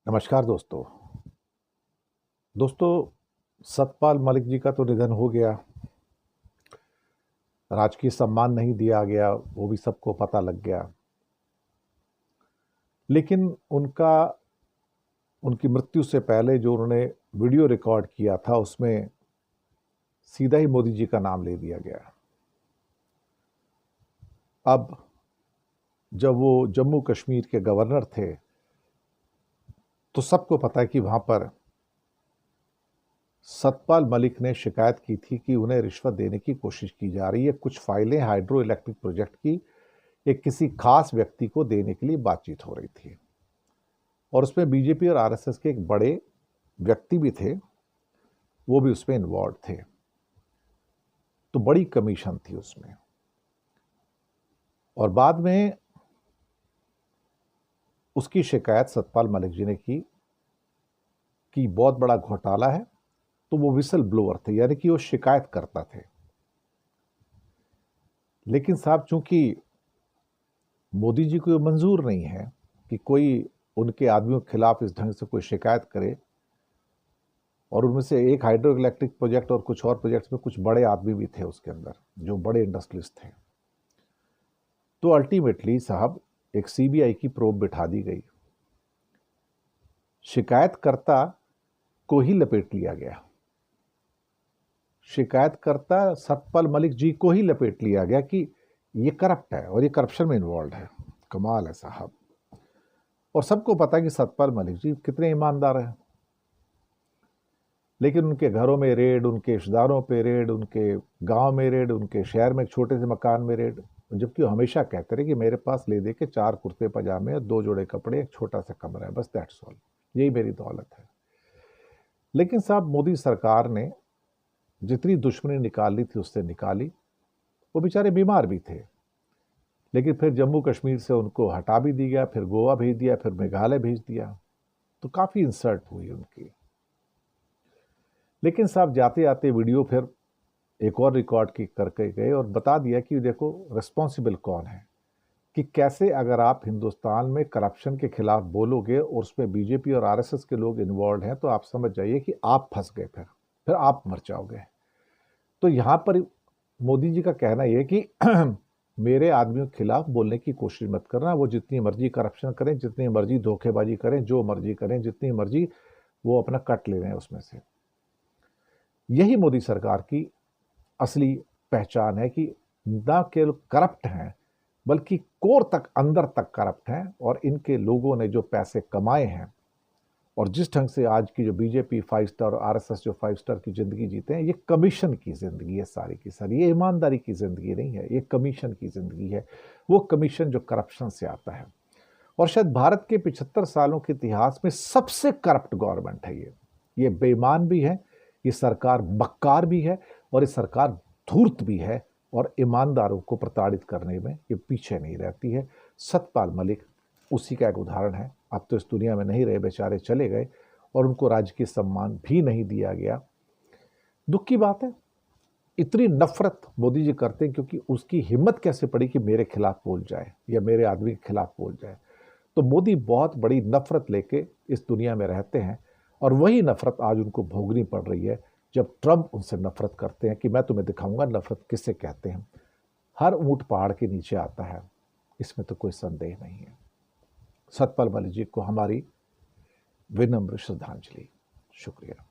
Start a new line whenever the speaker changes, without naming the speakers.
नमस्कार दोस्तों। सतपाल मलिक जी का तो निधन हो गया। राजकीय सम्मान नहीं दिया गया, वो भी सबको पता लग गया। लेकिन उनकी मृत्यु से पहले जो उन्होंने वीडियो रिकॉर्ड किया था उसमें सीधा ही मोदी जी का नाम ले दिया गया। अब जब वो जम्मू कश्मीर के गवर्नर थे तो सबको पता है कि वहां पर सतपाल मलिक ने शिकायत की थी कि उन्हें रिश्वत देने की कोशिश की जा रही है। कुछ फाइलें हाइड्रो इलेक्ट्रिक प्रोजेक्ट की एक किसी खास व्यक्ति को देने के लिए बातचीत हो रही थी और उसमें बीजेपी और आरएसएस के एक बड़े व्यक्ति भी थे, वो भी उसमें इन्वॉल्व थे। तो बड़ी कमीशन थी उसमें। और बाद में उसकी शिकायत सतपाल मलिक जी ने की कि बहुत बड़ा घोटाला है। तो वो विसल ब्लोअर थे, यानी कि वो शिकायत करता थे। लेकिन साहब, चूंकि मोदी जी को ये मंजूर नहीं है कि कोई उनके आदमियों के खिलाफ इस ढंग से कोई शिकायत करे, और उनमें से एक हाइड्रो इलेक्ट्रिक प्रोजेक्ट और कुछ और प्रोजेक्ट्स में कुछ बड़े आदमी भी थे उसके अंदर, जो बड़े इंडस्ट्रियलिस्ट थे। तो अल्टीमेटली साहब एक सीबीआई की प्रोब बिठा दी गई। शिकायतकर्ता को ही लपेट लिया गया। शिकायतकर्ता सतपाल मलिक जी को ही लपेट लिया गया कि ये करप्ट है और ये करप्शन में इन्वॉल्व है। कमाल है साहब। और सबको पता है कि सतपाल मलिक जी कितने ईमानदार हैं। लेकिन उनके घरों में रेड, उनके रिश्तेदारों पे रेड, उनके गांव में रेड, उनके शहर में एक छोटे से मकान में रेड, जबकि वो हमेशा कहते रहे कि मेरे पास ले दे के 4 कुर्ते पजामे, 2 जोड़े कपड़े, एक छोटा सा कमरा है, बस दैट्स ऑल, यही मेरी दौलत है। लेकिन साहब मोदी सरकार ने जितनी दुश्मनी निकालनी थी उससे निकाली। वो बेचारे बीमार भी थे, लेकिन फिर जम्मू कश्मीर से उनको हटा भी दिया, फिर गोवा भेज दिया, फिर मेघालय भेज दिया। तो काफ़ी इंसल्ट हुई उनकी। लेकिन साहब जाते आते वीडियो फिर एक और रिकॉर्ड की करके गए और बता दिया कि देखो रिस्पॉन्सिबल कौन है, कि कैसे अगर आप हिंदुस्तान में करप्शन के खिलाफ बोलोगे और उसमें बीजेपी और आरएसएस के लोग इन्वॉल्व हैं तो आप समझ जाइए कि आप फंस गए, फिर आप मर जाओगे। तो यहाँ पर मोदी जी का कहना यह कि मेरे आदमियों के खिलाफ बोलने की कोशिश मत करना। वो जितनी मर्जी करप्शन करें, जितनी मर्जी धोखेबाजी करें, जो मर्जी करें, जितनी मर्जी वो अपना कट ले रहे हैं उसमें से। यही मोदी सरकार की असली पहचान है कि ना केवल करप्ट हैं बल्कि कोर तक, अंदर तक करप्ट हैं। और इनके लोगों ने जो पैसे कमाए हैं और जिस ढंग से आज की जो बीजेपी 5 स्टार और आरएसएस जो 5 स्टार की जिंदगी जीते हैं, ये कमीशन की जिंदगी है सारी की सारी। ये ईमानदारी की जिंदगी नहीं है, ये कमीशन की जिंदगी है। वो कमीशन जो करप्शन से आता है। और शायद भारत के 75 सालों के इतिहास में सबसे करप्ट गवर्नमेंट है ये बेईमान भी है, ये सरकार मक्कार भी है, और ये सरकार धूर्त भी है, और ईमानदारों को प्रताड़ित करने में ये पीछे नहीं रहती है। सतपाल मलिक उसी का एक उदाहरण है। अब तो इस दुनिया में नहीं रहे, बेचारे चले गए, और उनको राजकीय सम्मान भी नहीं दिया गया। दुख की बात है। इतनी नफरत मोदी जी करते हैं क्योंकि उसकी हिम्मत कैसे पड़ी कि मेरे खिलाफ बोल जाए या मेरे आदमी के खिलाफ बोल जाए। तो मोदी बहुत बड़ी नफरत लेके इस दुनिया में रहते हैं, और वही नफरत आज उनको भोगनी पड़ रही है जब ट्रंप उनसे नफरत करते हैं कि मैं तुम्हें दिखाऊंगा नफरत किसे कहते हैं। हर ऊंट पहाड़ के नीचे आता है, इसमें तो कोई संदेह नहीं है। सतपाल मलिक जी को हमारी विनम्र श्रद्धांजलि। शुक्रिया।